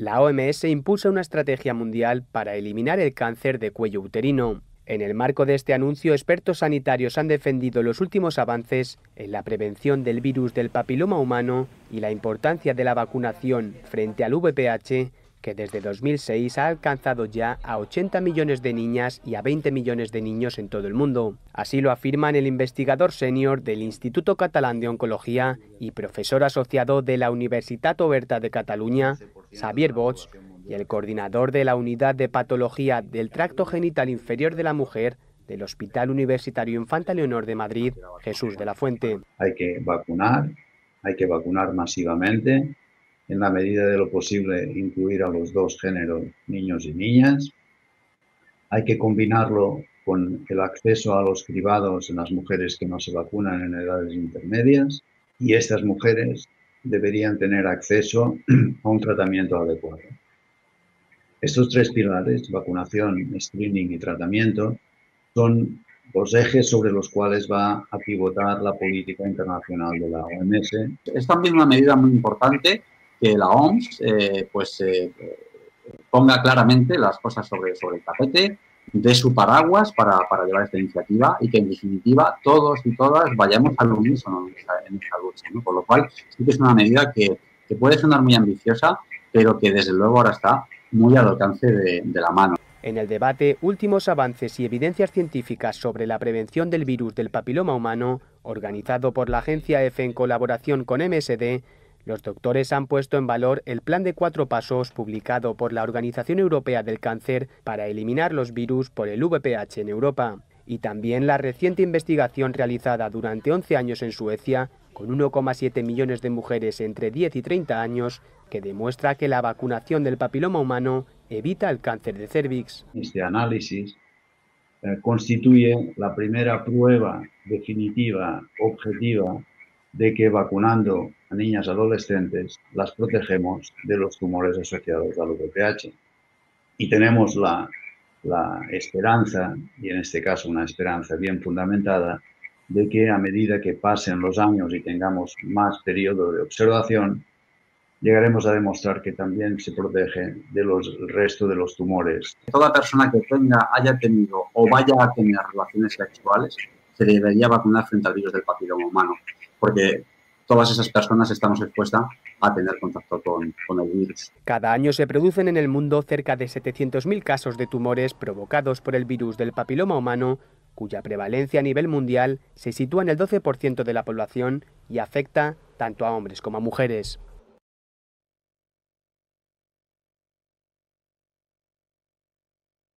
La OMS impulsa una estrategia mundial para eliminar el cáncer de cuello uterino. En el marco de este anuncio, expertos sanitarios han defendido los últimos avances en la prevención del virus del papiloma humano y la importancia de la vacunación frente al VPH, que desde 2006 ha alcanzado ya a 80 millones de niñas y a 20 millones de niños en todo el mundo. Así lo afirman el investigador senior del Instituto Catalán de Oncología y profesor asociado de la Universitat Oberta de Cataluña, Xavier Bosch, y el coordinador de la Unidad de Patología del Tracto Genital Inferior de la Mujer del Hospital Universitario Infanta Leonor de Madrid, Jesús de la Fuente. Hay que vacunar masivamente, en la medida de lo posible incluir a los dos géneros, niños y niñas. Hay que combinarlo con el acceso a los cribados en las mujeres que no se vacunan en edades intermedias, y estas mujeres deberían tener acceso a un tratamiento adecuado. Estos tres pilares, vacunación, screening y tratamiento, son los ejes sobre los cuales va a pivotar la política internacional de la OMS. Es también una medida muy importante que la OMS ponga claramente las cosas sobre el tapete, de su paraguas para llevar esta iniciativa, y que en definitiva todos y todas vayamos al unísono en esta lucha, ¿no? Por lo cual sí que es una medida que puede sonar muy ambiciosa, pero que desde luego ahora está muy al alcance de la mano. En el debate Últimos avances y evidencias científicas sobre la prevención del virus del papiloma humano, organizado por la agencia EFE en colaboración con MSD, los doctores han puesto en valor el plan de 4 pasos publicado por la Organización Europea del Cáncer para eliminar los virus por el VPH en Europa, y también la reciente investigación realizada durante 11 años en Suecia con 1,7 millones de mujeres entre 10 y 30 años, que demuestra que la vacunación del papiloma humano evita el cáncer de cérvix. Este análisis constituye la primera prueba definitiva, objetiva, de que vacunando a niñas adolescentes las protegemos de los tumores asociados al VPH. Y tenemos la esperanza, y en este caso una esperanza bien fundamentada, de que a medida que pasen los años y tengamos más periodo de observación, llegaremos a demostrar que también se protege del resto de los tumores. Toda persona que haya tenido o vaya a tener relaciones sexuales se debería vacunar frente al virus del papiloma humano, porque todas esas personas estamos expuestas a tener contacto con el virus. Cada año se producen en el mundo cerca de 700.000 casos de tumores provocados por el virus del papiloma humano, cuya prevalencia a nivel mundial se sitúa en el 12% de la población y afecta tanto a hombres como a mujeres.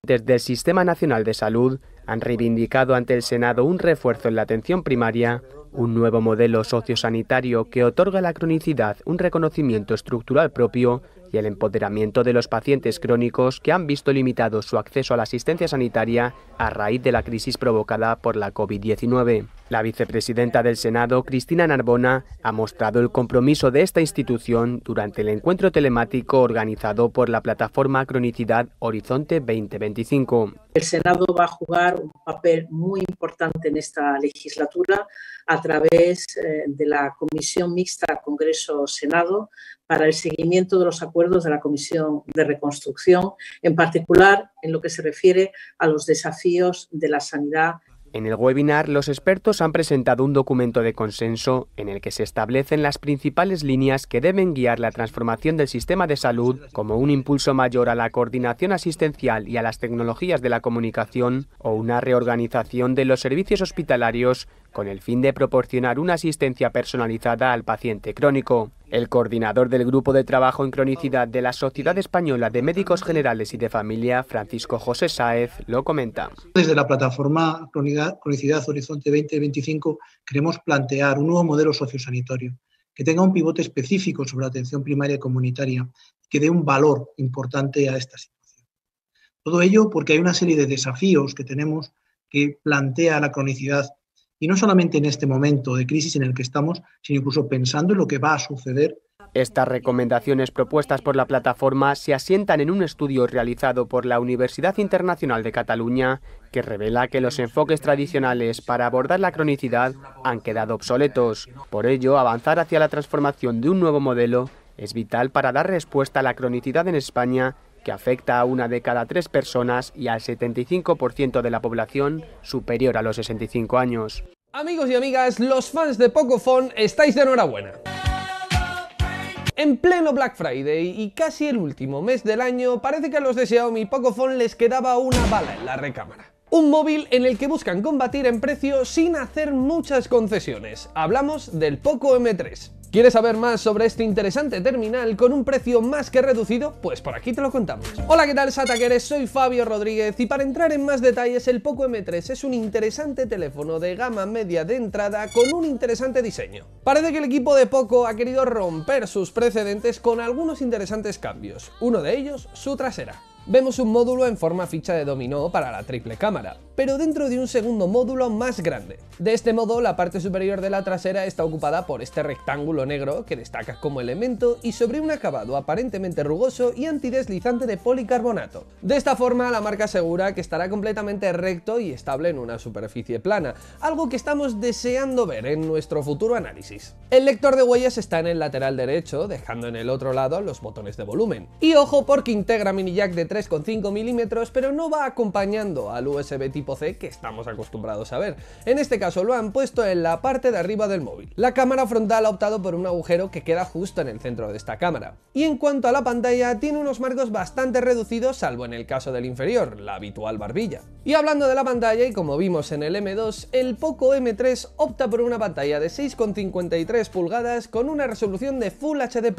Desde el Sistema Nacional de Salud han reivindicado ante el Senado un refuerzo en la atención primaria, un nuevo modelo sociosanitario que otorga a la cronicidad un reconocimiento estructural propio y el empoderamiento de los pacientes crónicos que han visto limitado su acceso a la asistencia sanitaria a raíz de la crisis provocada por la COVID-19. La vicepresidenta del Senado, Cristina Narbona, ha mostrado el compromiso de esta institución durante el encuentro telemático organizado por la plataforma Cronicidad Horizonte 2025. El Senado va a jugar un papel muy importante en esta legislatura a través de la Comisión Mixta Congreso-Senado para el seguimiento de los acuerdos de la Comisión de Reconstrucción, en particular en lo que se refiere a los desafíos de la sanidad. En el webinar, los expertos han presentado un documento de consenso en el que se establecen las principales líneas que deben guiar la transformación del sistema de salud, como un impulso mayor a la coordinación asistencial y a las tecnologías de la comunicación, o una reorganización de los servicios hospitalarios con el fin de proporcionar una asistencia personalizada al paciente crónico. El coordinador del Grupo de Trabajo en Cronicidad de la Sociedad Española de Médicos Generales y de Familia, Francisco José Sáez, lo comenta. Desde la plataforma Cronicidad Horizonte 2025 queremos plantear un nuevo modelo sociosanitario que tenga un pivote específico sobre la atención primaria y comunitaria, que dé un valor importante a esta situación. Todo ello porque hay una serie de desafíos que tenemos que plantea la cronicidad, y no solamente en este momento de crisis en el que estamos, sino incluso pensando en lo que va a suceder. Estas recomendaciones propuestas por la plataforma se asientan en un estudio realizado por la Universidad Internacional de Cataluña que revela que los enfoques tradicionales para abordar la cronicidad han quedado obsoletos. Por ello, avanzar hacia la transformación de un nuevo modelo es vital para dar respuesta a la cronicidad en España, que afecta a 1 de cada 3 personas y al 75% de la población superior a los 65 años. Amigos y amigas, los fans de Pocophone estáis de enhorabuena. En pleno Black Friday y casi el último mes del año, parece que a los de Xiaomi Pocophone les quedaba una bala en la recámara. Un móvil en el que buscan combatir en precio sin hacer muchas concesiones. Hablamos del Poco M3. ¿Quieres saber más sobre este interesante terminal con un precio más que reducido? Pues por aquí te lo contamos. Hola, ¿qué tal, Sataqueres? Soy Fabio Rodríguez y para entrar en más detalles, el Poco M3 es un interesante teléfono de gama media de entrada con un interesante diseño. Parece que el equipo de Poco ha querido romper sus precedentes con algunos interesantes cambios. Uno de ellos, su trasera. Vemos un módulo en forma ficha de dominó para la triple cámara, pero dentro de un segundo módulo más grande. De este modo, la parte superior de la trasera está ocupada por este rectángulo negro que destaca como elemento y sobre un acabado aparentemente rugoso y antideslizante de policarbonato. De esta forma, la marca asegura que estará completamente recto y estable en una superficie plana, algo que estamos deseando ver en nuestro futuro análisis. El lector de huellas está en el lateral derecho, dejando en el otro lado los botones de volumen. Y ojo, porque integra mini jack de 3,5 milímetros, pero no va acompañando al USB tipo C que estamos acostumbrados a ver. En este caso lo han puesto en la parte de arriba del móvil. La cámara frontal ha optado por un agujero que queda justo en el centro de esta cámara. Y en cuanto a la pantalla, tiene unos marcos bastante reducidos, salvo en el caso del inferior, la habitual barbilla. Y hablando de la pantalla, y como vimos en el M2, el Poco M3 opta por una pantalla de 6,53 pulgadas con una resolución de Full HD+.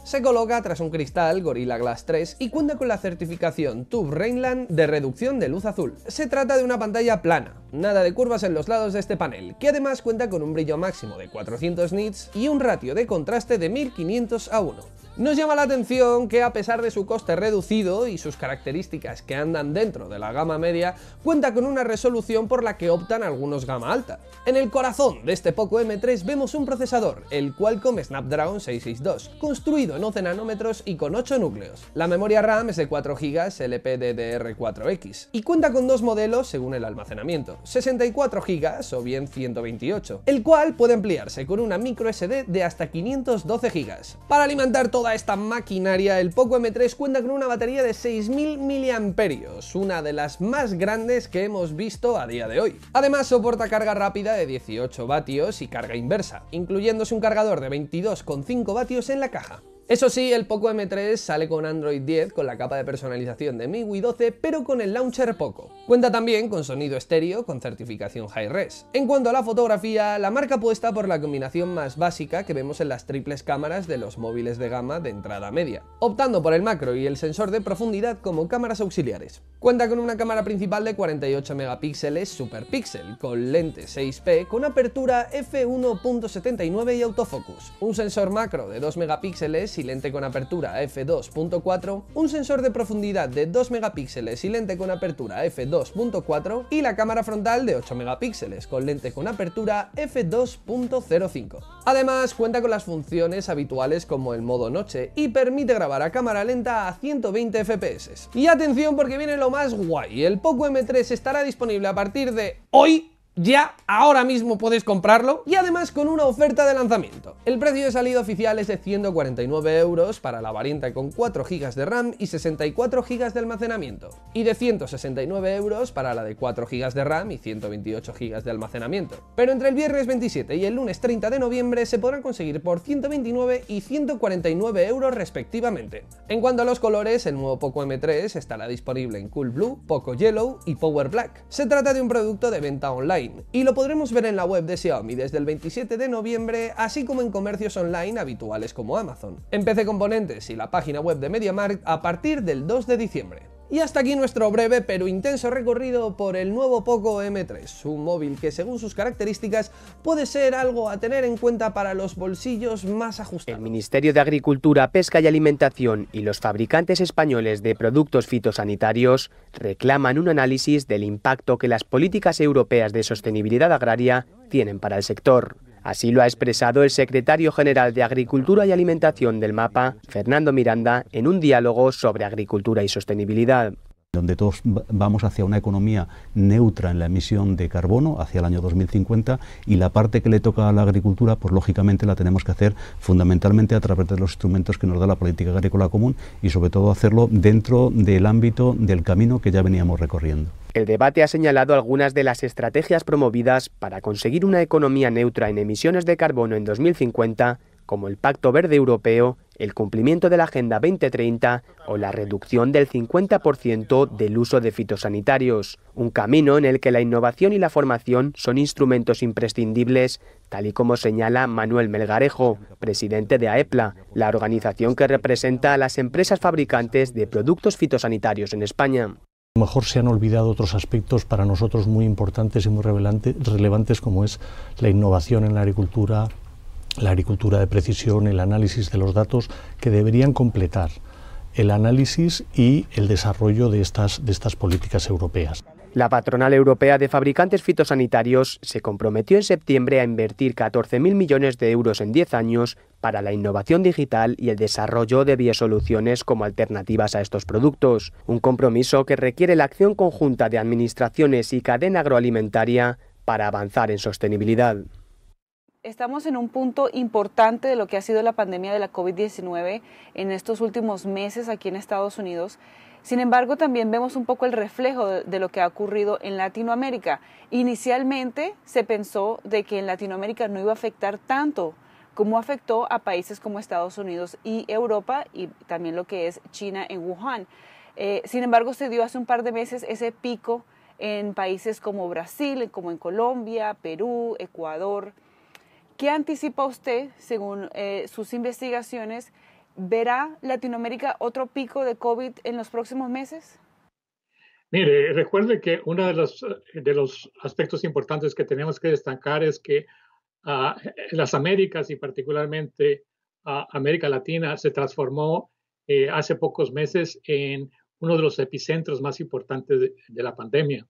Se coloca tras un cristal Gorilla Glass 3 y cuenta con la certificación TÜV Rheinland de reducción de luz azul. Se trata de una pantalla plana, nada de curvas en los lados de este panel, que además cuenta con un brillo máximo de 400 nits y un ratio de contraste de 1500 a 1. Nos llama la atención que a pesar de su coste reducido y sus características que andan dentro de la gama media, cuenta con una resolución por la que optan algunos gama alta. En el corazón de este Poco M3 vemos un procesador, el Qualcomm Snapdragon 662, construido en 11 nanómetros y con 8 núcleos. La memoria RAM es de 4 GB LPDDR4X y cuenta con dos modelos según el almacenamiento, 64 GB o bien 128, el cual puede ampliarse con una micro SD de hasta 512 GB. Para alimentar toda esta maquinaria, el Poco M3 cuenta con una batería de 6000 mAh, una de las más grandes que hemos visto a día de hoy. Además soporta carga rápida de 18 vatios y carga inversa, incluyéndose un cargador de 22,5 vatios en la caja. Eso sí, el Poco M3 sale con Android 10 con la capa de personalización de MIUI 12, pero con el launcher Poco. Cuenta también con sonido estéreo con certificación Hi-Res. En cuanto a la fotografía, la marca apuesta por la combinación más básica que vemos en las triples cámaras de los móviles de gama de entrada media, optando por el macro y el sensor de profundidad como cámaras auxiliares. Cuenta con una cámara principal de 48 megapíxeles Super Pixel, con lente 6P con apertura f1.79 y autofocus, un sensor macro de 2 megapíxeles y lente con apertura f2.4, un sensor de profundidad de 2 megapíxeles y lente con apertura f2.4 y la cámara frontal de 8 megapíxeles con lente con apertura f2.05. Además cuenta con las funciones habituales como el modo noche y permite grabar a cámara lenta a 120 fps. Y atención porque viene lo más guay, el Poco M3 estará disponible a partir de hoy. Ya, ahora mismo puedes comprarlo y además con una oferta de lanzamiento. El precio de salida oficial es de 149 € para la variante con 4 GB de RAM y 64 GB de almacenamiento y de 169 € para la de 4 GB de RAM y 128 GB de almacenamiento. Pero entre el viernes 27 y el lunes 30 de noviembre se podrán conseguir por 129 y 149 € respectivamente. En cuanto a los colores, el nuevo Poco M3 estará disponible en Cool Blue, Poco Yellow y Power Black. Se trata de un producto de venta online y lo podremos ver en la web de Xiaomi desde el 27 de noviembre, así como en comercios online habituales como Amazon, en PC Componentes y la página web de MediaMarkt a partir del 2 de diciembre. Y hasta aquí nuestro breve pero intenso recorrido por el nuevo Poco M3, un móvil que según sus características puede ser algo a tener en cuenta para los bolsillos más ajustados. El Ministerio de Agricultura, Pesca y Alimentación y los fabricantes españoles de productos fitosanitarios reclaman un análisis del impacto que las políticas europeas de sostenibilidad agraria tienen para el sector. Así lo ha expresado el secretario general de Agricultura y Alimentación del MAPA, Fernando Miranda, en un diálogo sobre agricultura y sostenibilidad. donde todos vamos hacia una economía neutra en la emisión de carbono hacia el año 2050, y la parte que le toca a la agricultura, pues lógicamente la tenemos que hacer fundamentalmente a través de los instrumentos que nos da la política agrícola común, y sobre todo hacerlo dentro del ámbito del camino que ya veníamos recorriendo. El debate ha señalado algunas de las estrategias promovidas para conseguir una economía neutra en emisiones de carbono en 2050, como el Pacto Verde Europeo, el cumplimiento de la Agenda 2030 o la reducción del 50% del uso de fitosanitarios, un camino en el que la innovación y la formación son instrumentos imprescindibles, tal y como señala Manuel Melgarejo, presidente de AEPLA, la organización que representa a las empresas fabricantes de productos fitosanitarios en España. A lo mejor se han olvidado otros aspectos para nosotros muy importantes y muy relevantes, como es la innovación en la agricultura de precisión, el análisis de los datos, que deberían completar el análisis y el desarrollo de estas políticas europeas. La Patronal Europea de Fabricantes Fitosanitarios se comprometió en septiembre a invertir 14.000 millones de euros en 10 años para la innovación digital y el desarrollo de biosoluciones como alternativas a estos productos, un compromiso que requiere la acción conjunta de administraciones y cadena agroalimentaria para avanzar en sostenibilidad. Estamos en un punto importante de lo que ha sido la pandemia de la COVID-19 en estos últimos meses aquí en Estados Unidos. Sin embargo, también vemos un poco el reflejo de lo que ha ocurrido en Latinoamérica. Inicialmente se pensó de que en Latinoamérica no iba a afectar tanto como afectó a países como Estados Unidos y Europa, y también lo que es China en Wuhan. Sin embargo, se dio hace un par de meses ese pico en países como Brasil, como en Colombia, Perú, Ecuador. ¿Qué anticipa usted, según sus investigaciones? ¿Verá Latinoamérica otro pico de COVID en los próximos meses? Mire, recuerde que uno de los aspectos importantes que tenemos que destacar es que las Américas, y particularmente América Latina, se transformó hace pocos meses en uno de los epicentros más importantes de la pandemia.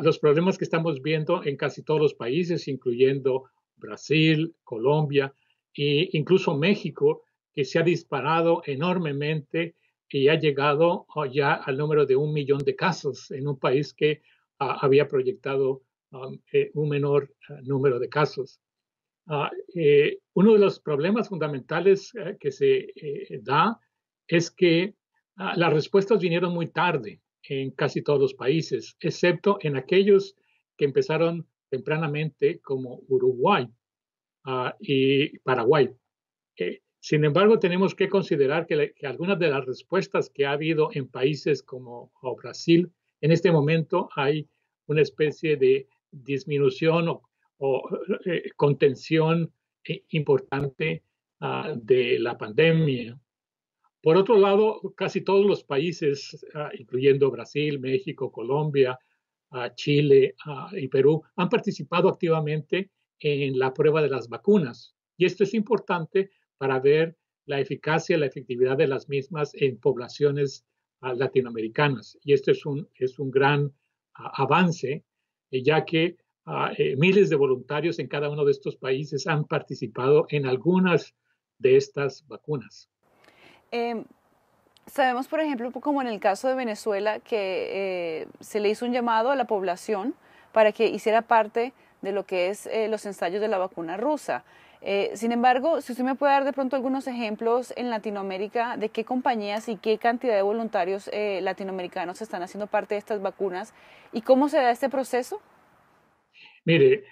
Los problemas que estamos viendo en casi todos los países, incluyendo Brasil, Colombia e incluso México, que se ha disparado enormemente y ha llegado ya al número de 1 millón de casos en un país que había proyectado un menor número de casos. Uno de los problemas fundamentales que se da es que las respuestas vinieron muy tarde en casi todos los países, excepto en aquellos que empezaron tempranamente, como Uruguay y Paraguay. Sin embargo, tenemos que considerar que algunas de las respuestas que ha habido en países como Brasil, en este momento hay una especie de disminución o contención importante de la pandemia. Por otro lado, casi todos los países, incluyendo Brasil, México, Colombia, Chile y Perú, han participado activamente en la prueba de las vacunas. Y esto es importante para ver la eficacia y la efectividad de las mismas en poblaciones latinoamericanas. Y esto es un gran avance, ya que miles de voluntarios en cada uno de estos países han participado en algunas de estas vacunas. Sabemos, por ejemplo, como en el caso de Venezuela, que se le hizo un llamado a la población para que hiciera parte de lo que es los ensayos de la vacuna rusa. Sin embargo, si usted me puede dar de pronto algunos ejemplos en Latinoamérica de qué compañías y qué cantidad de voluntarios latinoamericanos están haciendo parte de estas vacunas y cómo se da este proceso. Mire,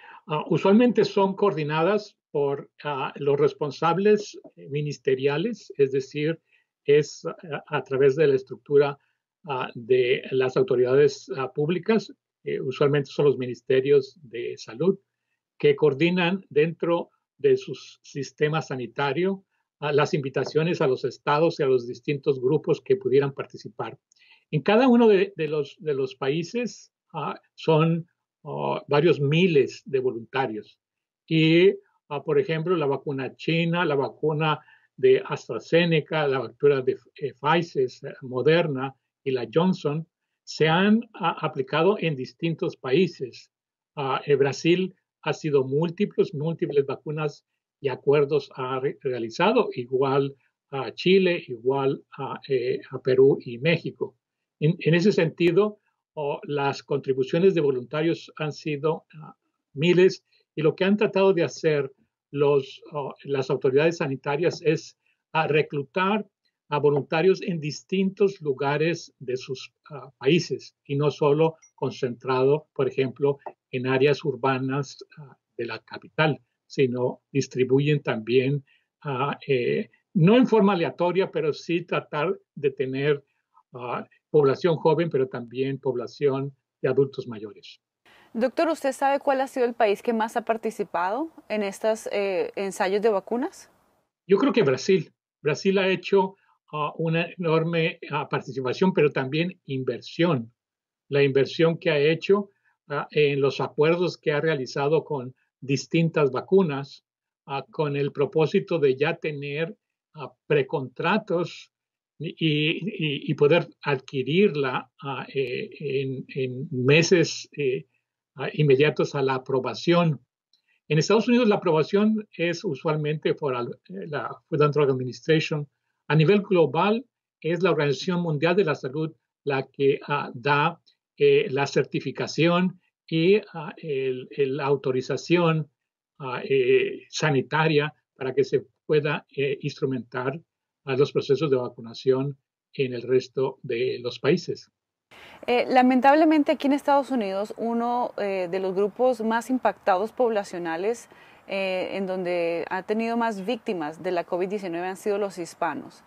usualmente son coordinadas por los responsables ministeriales, es decir, es a través de la estructura de las autoridades públicas, usualmente son los ministerios de salud, que coordinan dentro de su sistema sanitario las invitaciones a los estados y a los distintos grupos que pudieran participar. En cada uno de los países son varios miles de voluntarios. Y, por ejemplo, la vacuna china, la vacuna de AstraZeneca, la vacuna de Pfizer, Moderna y la Johnson se han aplicado en distintos países. Brasil ha sido múltiples vacunas y acuerdos ha realizado, igual a Chile, igual a Perú y México. En ese sentido, las contribuciones de voluntarios han sido miles, y lo que han tratado de hacer las autoridades sanitarias es reclutar a voluntarios en distintos lugares de sus países, y no solo concentrado, por ejemplo, en áreas urbanas de la capital, sino distribuyen también, no en forma aleatoria, pero sí tratar de tener población joven, pero también población de adultos mayores. Doctor, ¿usted sabe cuál ha sido el país que más ha participado en estos ensayos de vacunas? Yo creo que Brasil. Brasil ha hecho una enorme participación, pero también inversión. La inversión que ha hecho en los acuerdos que ha realizado con distintas vacunas, con el propósito de ya tener precontratos y poder adquirirla en meses inmediatos a la aprobación. En Estados Unidos la aprobación es usualmente por la Food and Drug Administration. A nivel global es la Organización Mundial de la Salud la que da la certificación y la autorización sanitaria para que se pueda instrumentar los procesos de vacunación en el resto de los países. Lamentablemente aquí en Estados Unidos uno de los grupos más impactados poblacionales en donde ha tenido más víctimas de la COVID-19 han sido los hispanos.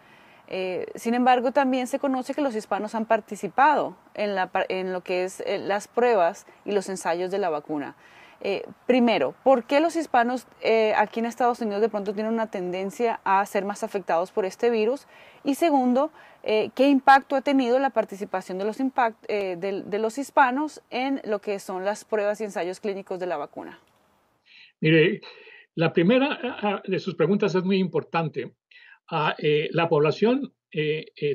Sin embargo, también se conoce que los hispanos han participado en lo que es las pruebas y los ensayos de la vacuna. Primero, ¿por qué los hispanos aquí en Estados Unidos de pronto tienen una tendencia a ser más afectados por este virus? Y segundo, ¿qué impacto ha tenido la participación de los hispanos en lo que son las pruebas y ensayos clínicos de la vacuna? Mire, la primera de sus preguntas es muy importante. La población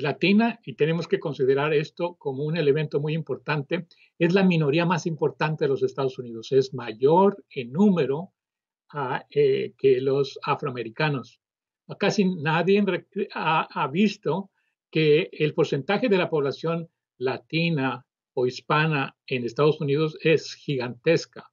latina, y tenemos que considerar esto como un elemento muy importante, es la minoría más importante de los Estados Unidos. Es mayor en número que los afroamericanos. Casi nadie ha visto que el porcentaje de la población latina o hispana en Estados Unidos es gigantesca.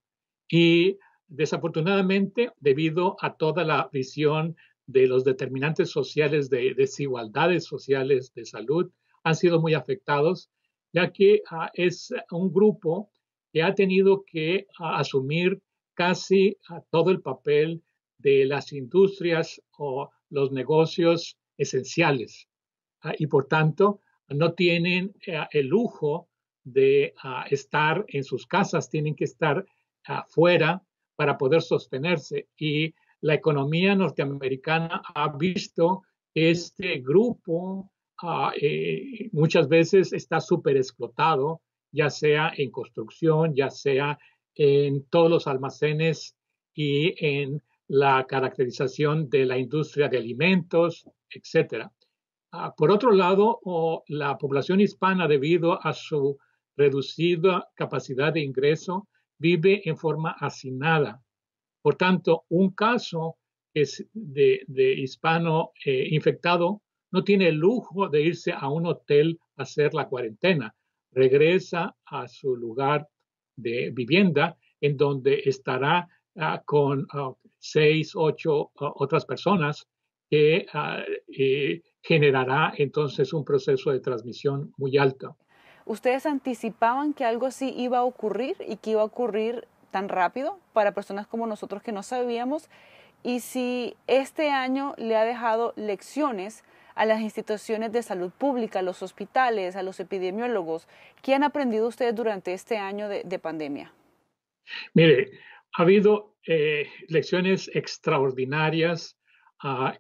Y desafortunadamente, debido a toda la visión de los determinantes sociales de desigualdades sociales de salud, han sido muy afectados, ya que es un grupo que ha tenido que asumir casi todo el papel de las industrias o los negocios esenciales, y por tanto no tienen el lujo de estar en sus casas, tienen que estar afuera para poder sostenerse. Y la economía norteamericana ha visto que este grupo muchas veces está súper explotado, ya sea en construcción, ya sea en todos los almacenes y en la caracterización de la industria de alimentos, etc. Por otro lado, la población hispana, debido a su reducida capacidad de ingreso, vive en forma hacinada. Por tanto, un caso de hispano infectado no tiene el lujo de irse a un hotel a hacer la cuarentena. Regresa a su lugar de vivienda, en donde estará con 6, 8 otras personas, que generará entonces un proceso de transmisión muy alto. ¿Ustedes anticipaban que algo así iba a ocurrir y que iba a ocurrir tan rápido para personas como nosotros que no sabíamos? Y si este año le ha dejado lecciones a las instituciones de salud pública, a los hospitales, a los epidemiólogos, ¿qué han aprendido ustedes durante este año de pandemia? Mire, ha habido lecciones extraordinarias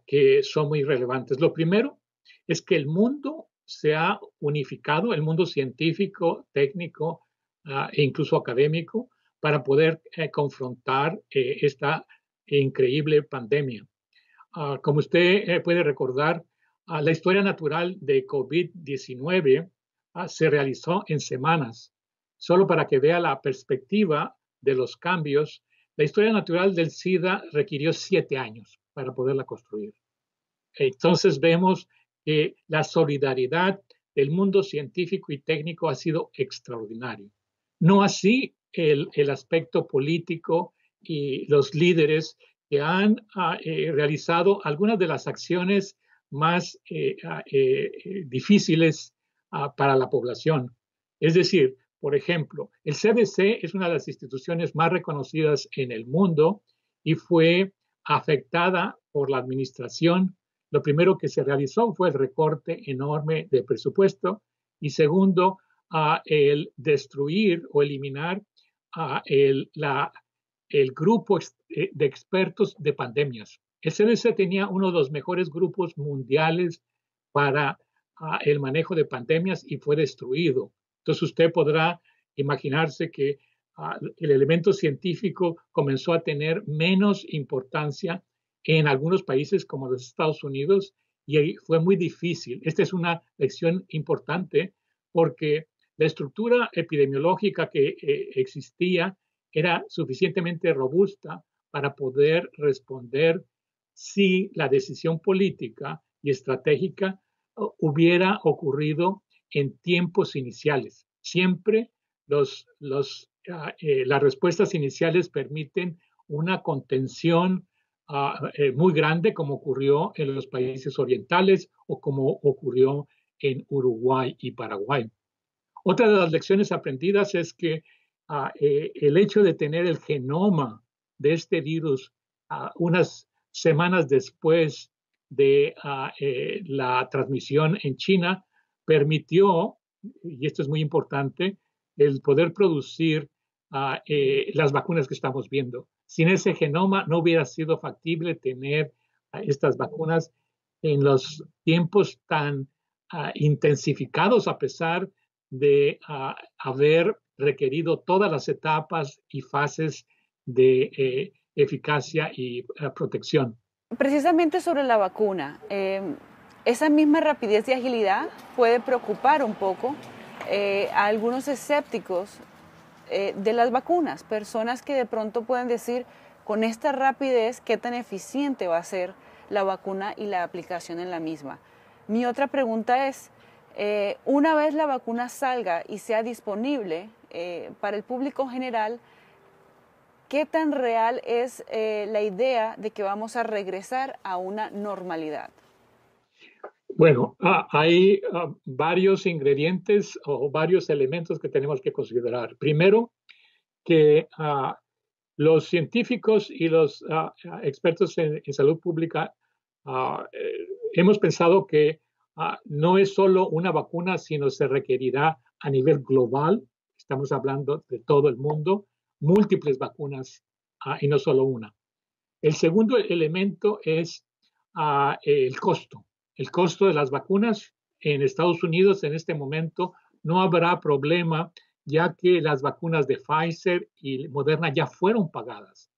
que son muy relevantes. Lo primero es que el mundo se ha unificado, el mundo científico, técnico e incluso académico, para poder confrontar esta increíble pandemia. Como usted puede recordar, la historia natural de COVID-19 se realizó en semanas. Solo para que vea la perspectiva de los cambios, la historia natural del SIDA requirió 7 años para poderla construir. Entonces vemos que la solidaridad del mundo científico y técnico ha sido extraordinario. No así el aspecto político y los líderes que han realizado algunas de las acciones más difíciles para la población. Es decir, por ejemplo, el CDC es una de las instituciones más reconocidas en el mundo y fue afectada por la administración. Lo primero que se realizó fue el recorte enorme de presupuesto y segundo, el destruir o eliminar el grupo de expertos de pandemias. El CDC tenía uno de los mejores grupos mundiales para el manejo de pandemias y fue destruido. Entonces usted podrá imaginarse que el elemento científico comenzó a tener menos importancia en algunos países como los Estados Unidos y fue muy difícil. Esta es una lección importante porque la estructura epidemiológica que existía era suficientemente robusta para poder responder si la decisión política y estratégica hubiera ocurrido en tiempos iniciales. Siempre las respuestas iniciales permiten una contención muy grande, como ocurrió en los países orientales o como ocurrió en Uruguay y Paraguay. Otra de las lecciones aprendidas es que el hecho de tener el genoma de este virus unas semanas después de la transmisión en China permitió, y esto es muy importante, el poder producir las vacunas que estamos viendo. Sin ese genoma no hubiera sido factible tener estas vacunas en los tiempos tan intensificados, a pesar de haber requerido todas las etapas y fases de eficacia y protección. Precisamente sobre la vacuna, esa misma rapidez y agilidad puede preocupar un poco a algunos escépticos de las vacunas, personas que de pronto pueden decir, con esta rapidez, ¿qué tan eficiente va a ser la vacuna y la aplicación en la misma? Mi otra pregunta es, una vez la vacuna salga y sea disponible para el público general, ¿qué tan real es la idea de que vamos a regresar a una normalidad? Bueno, hay varios ingredientes o varios elementos que tenemos que considerar. Primero, que los científicos y los expertos en salud pública hemos pensado que no es solo una vacuna, sino se requerirá a nivel global, estamos hablando de todo el mundo, múltiples vacunas y no solo una. El segundo elemento es el costo. El costo de las vacunas en Estados Unidos en este momento no habrá problema, ya que las vacunas de Pfizer y Moderna ya fueron pagadas.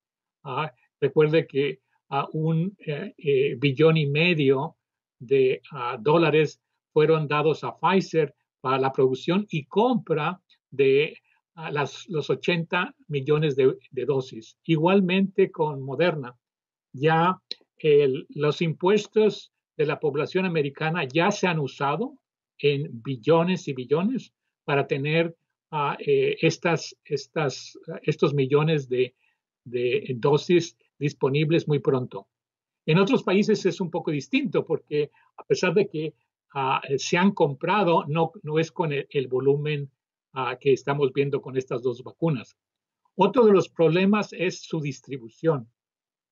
Recuerde que $1,5 billones de dólares fueron dados a Pfizer para la producción y compra de los 80 millones de dosis. Igualmente con Moderna, ya los impuestos de la población americana ya se han usado en billones y billones para tener estos millones de dosis disponibles muy pronto. En otros países es un poco distinto porque a pesar de que se han comprado, no es con el volumen que estamos viendo con estas dos vacunas. Otro de los problemas es su distribución.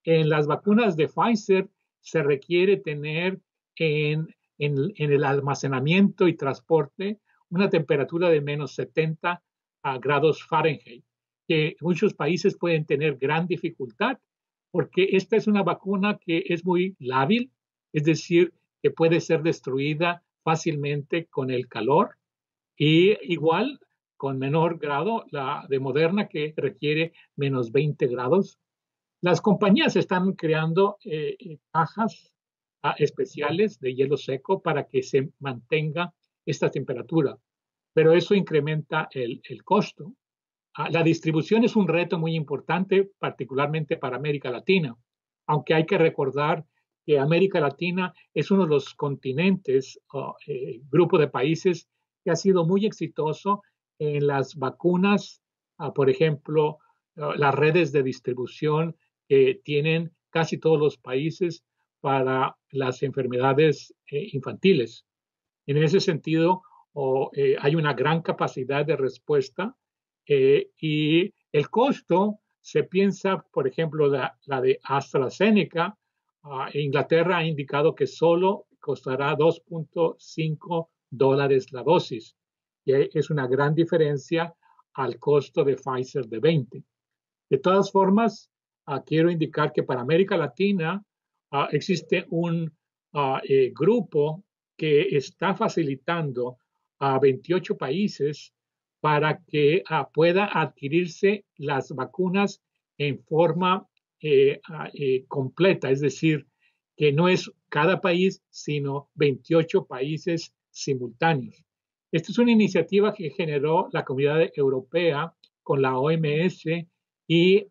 En las vacunas de Pfizer se requiere tener en el almacenamiento y transporte una temperatura de menos 70 grados Fahrenheit, que muchos países pueden tener gran dificultad porque esta es una vacuna que es muy lábil, es decir, que puede ser destruida fácilmente con el calor y igual con menor grado la de Moderna que requiere menos 20 grados. Las compañías están creando cajas especiales de hielo seco para que se mantenga esta temperatura, pero eso incrementa el costo. La distribución es un reto muy importante, particularmente para América Latina, aunque hay que recordar que América Latina es uno de los continentes, grupo de países que ha sido muy exitoso en las vacunas, por ejemplo, las redes de distribución que tienen casi todos los países para las enfermedades infantiles. En ese sentido, hay una gran capacidad de respuesta y el costo, se piensa, por ejemplo, la de AstraZeneca, Inglaterra ha indicado que solo costará $2.5 la dosis, y es una gran diferencia al costo de Pfizer de 20. De todas formas, quiero indicar que para América Latina existe un grupo que está facilitando a 28 países para que pueda adquirirse las vacunas en forma completa, es decir, que no es cada país, sino 28 países simultáneos. Esta es una iniciativa que generó la Comunidad Europea con la OMS y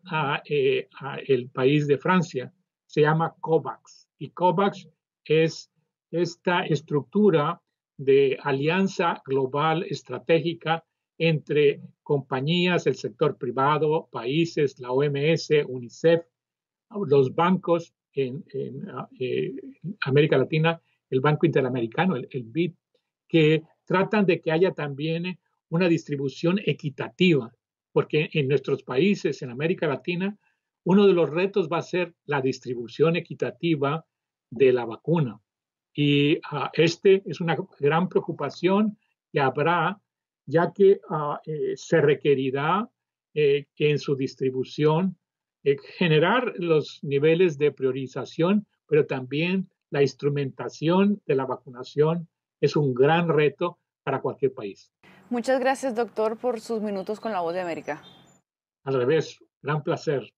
el país de Francia. Se llama COVAX. Y COVAX es esta estructura de alianza global estratégica entre compañías, el sector privado, países, la OMS, UNICEF, los bancos en América Latina, el Banco Interamericano, el BID, que tratan de que haya también una distribución equitativa, porque en nuestros países, en América Latina, uno de los retos va a ser la distribución equitativa de la vacuna. Y este es una gran preocupación que habrá, ya que se requerirá en su distribución generar los niveles de priorización, pero también la instrumentación de la vacunación es un gran reto para cualquier país. Muchas gracias, doctor, por sus minutos con La Voz de América. Al revés, gran placer.